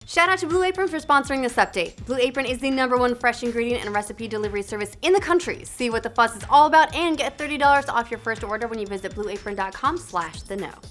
Shout out to Blue Apron for sponsoring this update. Blue Apron is the #1 fresh ingredient and recipe delivery service in the country. See what the fuss is all about and get $30 off your first order when you visit blueapron.com/theknow.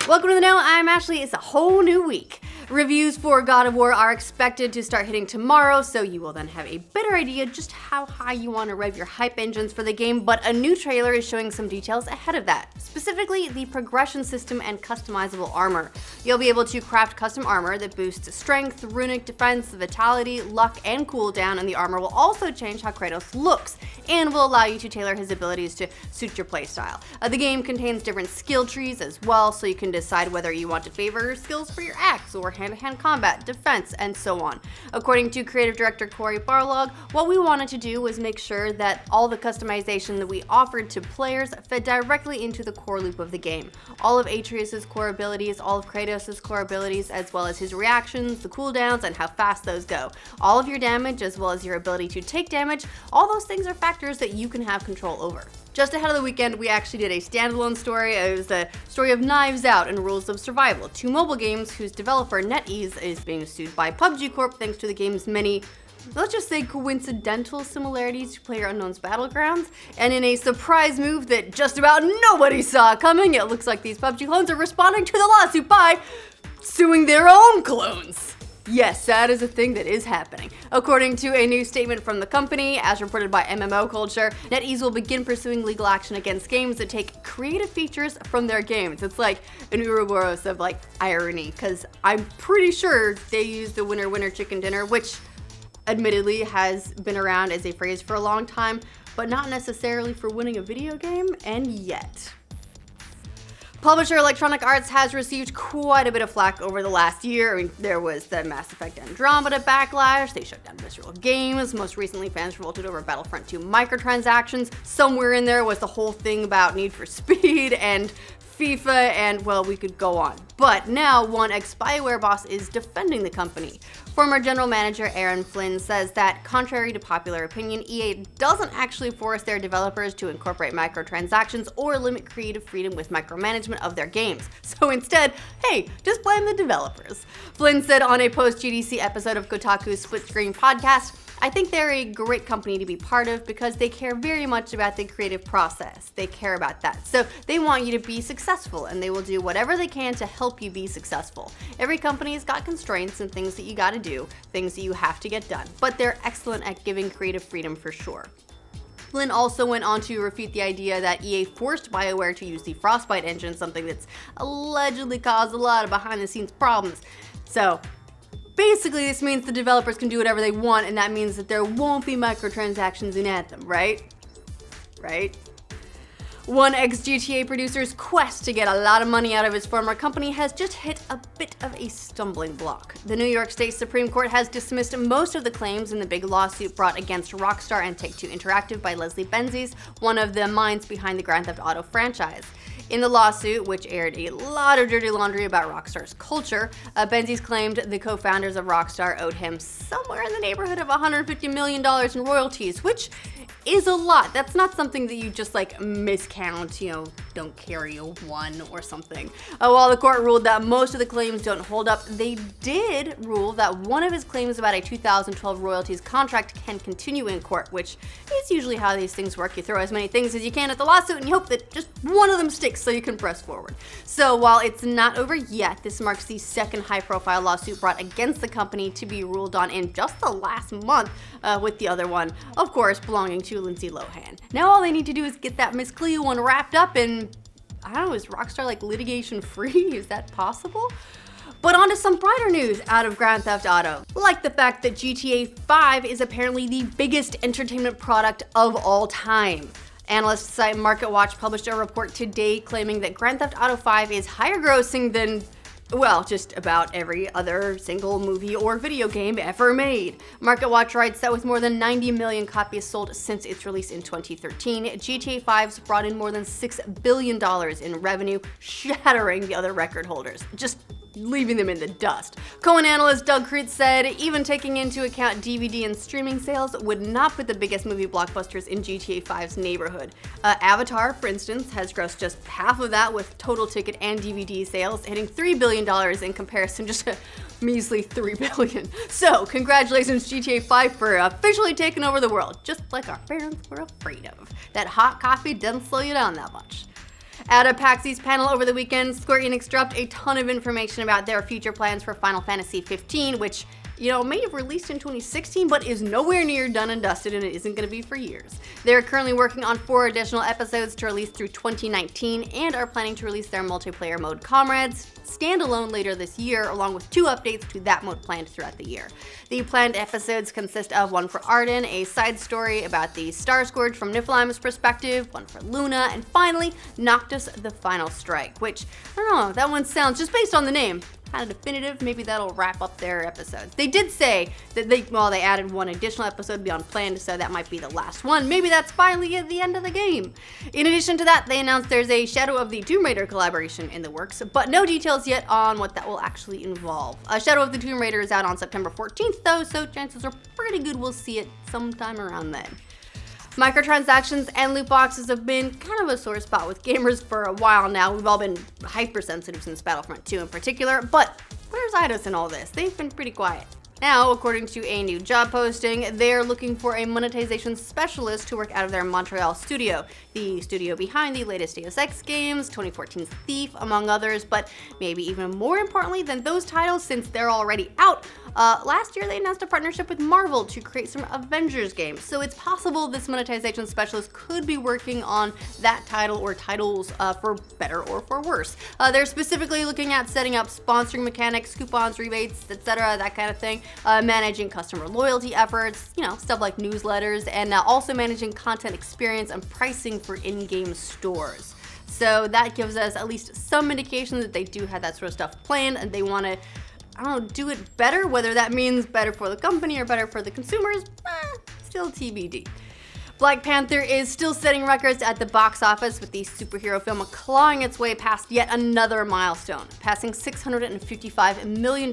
Welcome to The Know, I'm Ashley. It's a whole new week. Reviews for God of War are expected to start hitting tomorrow, so you will then have a better idea just how high you want to rev your hype engines for the game, but a new trailer is showing some details ahead of that, specifically the progression system and customizable armor. You'll be able to craft custom armor that boosts strength, runic defense, vitality, luck, and cooldown, and the armor will also change how Kratos looks, and will allow you to tailor his abilities to suit your playstyle. The game contains different skill trees as well, so you can decide whether you want to favor skills for your axe or hand-to-hand combat, defense, and so on. According to creative director Corey Barlog, what we wanted to do was make sure that all the customization that we offered to players fed directly into the core loop of the game. All of Atreus' core abilities, all of Kratos' core abilities, as well as his reactions, the cooldowns, and how fast those go. All of your damage, as well as your ability to take damage, all those things are factors that you can have control over. Just ahead of the weekend, we actually did a standalone story. It was the story of Knives Out and Rules of Survival, two mobile games whose developer NetEase is being sued by PUBG Corp thanks to the game's many, let's just say, coincidental similarities to PlayerUnknown's Battlegrounds. And in a surprise move that just about nobody saw coming, it looks like these PUBG clones are responding to the lawsuit by suing their own clones. Yes, that is a thing that is happening. According to a new statement from the company, as reported by MMO Culture, NetEase will begin pursuing legal action against games that take creative features from their games. It's like an Ouroboros of like irony, because I'm pretty sure they use the winner winner chicken dinner, which admittedly has been around as a phrase for a long time, but not necessarily for winning a video game, and yet. Publisher Electronic Arts has received quite a bit of flack over the last year. I mean, there was the Mass Effect Andromeda backlash, they shut down Visceral Games, most recently fans revolted over Battlefront 2 microtransactions, somewhere in there was the whole thing about Need for Speed and FIFA, and well, we could go on. But now one ex-BioWare boss is defending the company. Former general manager Aaron Flynn says that, contrary to popular opinion, EA doesn't actually force their developers to incorporate microtransactions or limit creative freedom with micromanagement of their games. So instead, hey, just blame the developers. Flynn said on a post-GDC episode of Kotaku's Split Screen podcast, "I think they're a great company to be part of because they care very much about the creative process. They care about that. So they want you to be successful, and they will do whatever they can to help you be successful. Every company's got constraints and things that you gotta do, things that you have to get done, but they're excellent at giving creative freedom for sure." Flynn also went on to refute the idea that EA forced BioWare to use the Frostbite engine, something that's allegedly caused a lot of behind-the-scenes problems. So basically, this means the developers can do whatever they want, and that means that there won't be microtransactions in Anthem, right? Right? One ex-GTA producer's quest to get a lot of money out of his former company has just hit a bit of a stumbling block. The New York State Supreme Court has dismissed most of the claims in the big lawsuit brought against Rockstar and Take-Two Interactive by Leslie Benzies, one of the minds behind the Grand Theft Auto franchise. In the lawsuit, which aired a lot of dirty laundry about Rockstar's culture, Benzies claimed the co-founders of Rockstar owed him somewhere in the neighborhood of $150 million in royalties, which is a lot. That's not something that you just like miscount, don't carry a 1 or something. While the court ruled that most of the claims don't hold up, they did rule that one of his claims about a 2012 royalties contract can continue in court, which is usually how these things work. You throw as many things as you can at the lawsuit and you hope that just one of them sticks so you can press forward. So while it's not over yet, this marks the second high-profile lawsuit brought against the company to be ruled on in just the last month, with the other one, of course, belonging to Lindsay Lohan. Now all they need to do is get that Miss Cleo one wrapped up, and I don't know, is Rockstar like litigation free? Is that possible? But on to some brighter news out of Grand Theft Auto, like the fact that GTA 5 is apparently the biggest entertainment product of all time. Analyst site MarketWatch published a report today claiming that Grand Theft Auto 5 is higher grossing than, well, just about every other single movie or video game ever made. MarketWatch writes that with more than 90 million copies sold since its release in 2013, GTA 5's brought in more than $6 billion in revenue, shattering the other record holders. Just leaving them in the dust. Cohen analyst Doug Creutz said, even taking into account DVD and streaming sales would not put the biggest movie blockbusters in GTA 5's neighborhood. Avatar, for instance, has grossed just half of that with total ticket and DVD sales, hitting $3 billion in comparison, just a measly $3 billion. So, congratulations GTA 5 for officially taking over the world, just like our parents were afraid of. That hot coffee doesn't slow you down that much. At a PAX East panel over the weekend, Square Enix dropped a ton of information about their future plans for Final Fantasy XV, which, may have released in 2016, but is nowhere near done and dusted, and it isn't going to be for years. They're currently working on 4 additional episodes to release through 2019, and are planning to release their multiplayer mode Comrades standalone later this year, along with 2 updates to that mode planned throughout the year. The planned episodes consist of one for Arden, a side story about the Star Scourge from Niflheim's perspective, one for Luna, and finally, Noctis the Final Strike, which, I don't know, that one sounds, just based on the name, kind of definitive. Maybe that'll wrap up their episodes. They did say that they added 1 additional episode beyond planned, so that might be the last one. Maybe that's finally at the end of the game. In addition to that, they announced there's a Shadow of the Tomb Raider collaboration in the works, but no details yet on what that will actually involve. Shadow of the Tomb Raider is out on September 14th though, so chances are pretty good we'll see it sometime around then. Microtransactions and loot boxes have been kind of a sore spot with gamers for a while now. We've all been hypersensitive since Battlefront 2 in particular, but where's Eidos in all this? They've been pretty quiet. Now, according to a new job posting, they're looking for a monetization specialist to work out of their Montreal studio, the studio behind the latest Deus Ex games, 2014's Thief, among others, but maybe even more importantly than those titles, since they're already out, last year they announced a partnership with Marvel to create some Avengers games, so it's possible this monetization specialist could be working on that title or titles for better or for worse. They're specifically looking at setting up sponsoring mechanics, coupons, rebates, etc., that kind of thing. Managing customer loyalty efforts, stuff like newsletters, and also managing content experience and pricing for in-game stores. So that gives us at least some indication that they do have that sort of stuff planned, and they want to, do it better. Whether that means better for the company or better for the consumers, still TBD. Black Panther is still setting records at the box office, with the superhero film clawing its way past yet another milestone. Passing $655 million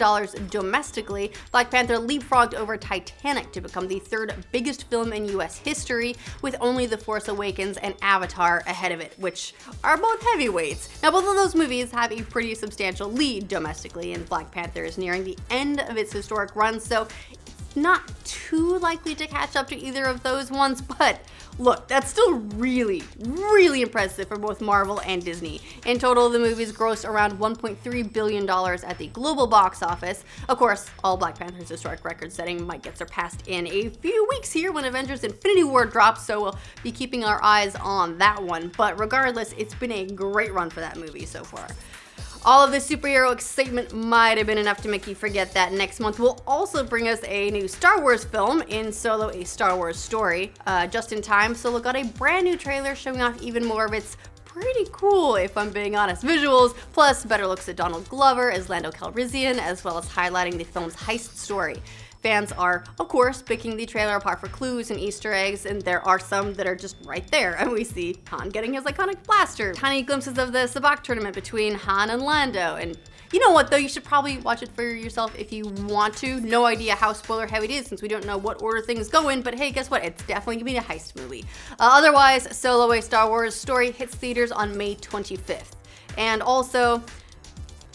domestically, Black Panther leapfrogged over Titanic to become the 3rd biggest film in US history, with only The Force Awakens and Avatar ahead of it, which are both heavyweights. Now, both of those movies have a pretty substantial lead domestically, and Black Panther is nearing the end of its historic run, so not too likely to catch up to either of those ones, but look, that's still really, really impressive for both Marvel and Disney. In total, the movies grossed around $1.3 billion at the global box office. Of course, all Black Panther's historic record setting might get surpassed in a few weeks here when Avengers Infinity War drops, so we'll be keeping our eyes on that one. But regardless, it's been a great run for that movie so far. All of this superhero excitement might have been enough to make you forget that next month will also bring us a new Star Wars film in Solo: A Star Wars Story. Just in time, Solo got a brand new trailer showing off even more of its pretty cool, if I'm being honest, visuals, plus better looks at Donald Glover as Lando Calrissian, as well as highlighting the film's heist story. Fans are, of course, picking the trailer apart for clues and Easter eggs, and there are some that are just right there, and we see Han getting his iconic blaster, tiny glimpses of the Sabacc tournament between Han and Lando, and you know what though, you should probably watch it for yourself if you want to. No idea how spoiler heavy it is since we don't know what order things go in, but hey, guess what? It's definitely gonna be a heist movie. Otherwise, Solo: A Star Wars Story hits theaters on May 25th. And also,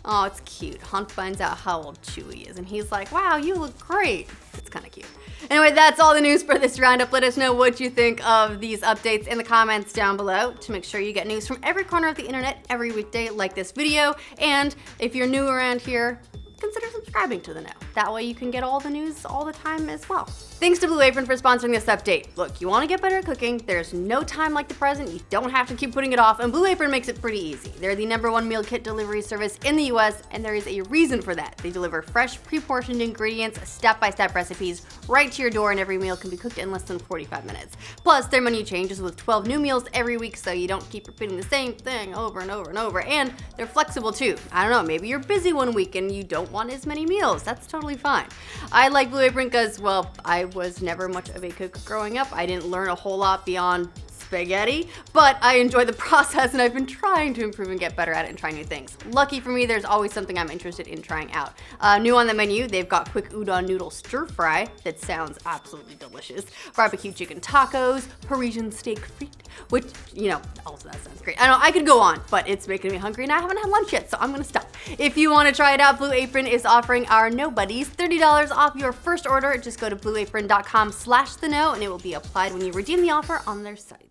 oh, it's cute. Han finds out how old Chewie is, and he's like, wow, you look great. It's kind of cute. Anyway, that's all the news for this roundup. Let us know what you think of these updates in the comments down below. To make sure you get news from every corner of the internet every weekday, like this video. And if you're new around here, consider subscribing to the Know. That way you can get all the news all the time as well. Thanks to Blue Apron for sponsoring this update. Look, you want to get better at cooking, there's no time like the present, you don't have to keep putting it off, and Blue Apron makes it pretty easy. They're the #1 meal kit delivery service in the US, and there is a reason for that. They deliver fresh, pre-portioned ingredients, step-by-step recipes, right to your door, and every meal can be cooked in less than 45 minutes. Plus, their menu changes with 12 new meals every week, so you don't keep repeating the same thing over and over and over, and they're flexible too. I don't know, maybe you're busy one week and you don't want as many meals. That's totally fine. I like Blue Apron because, well, I was never much of a cook growing up. I didn't learn a whole lot beyond spaghetti, but I enjoy the process and I've been trying to improve and get better at it and try new things. Lucky for me, there's always something I'm interested in trying out. New on the menu, they've got quick udon noodle stir fry that sounds absolutely delicious, barbecue chicken tacos, Parisian steak frites, which, you know, also that sounds great. I know I could go on, but it's making me hungry and I haven't had lunch yet, so I'm gonna stop. If you want to try it out, Blue Apron is offering our nobodies $30 off your first order. Just go to blueapron.com/theknow and it will be applied when you redeem the offer on their site.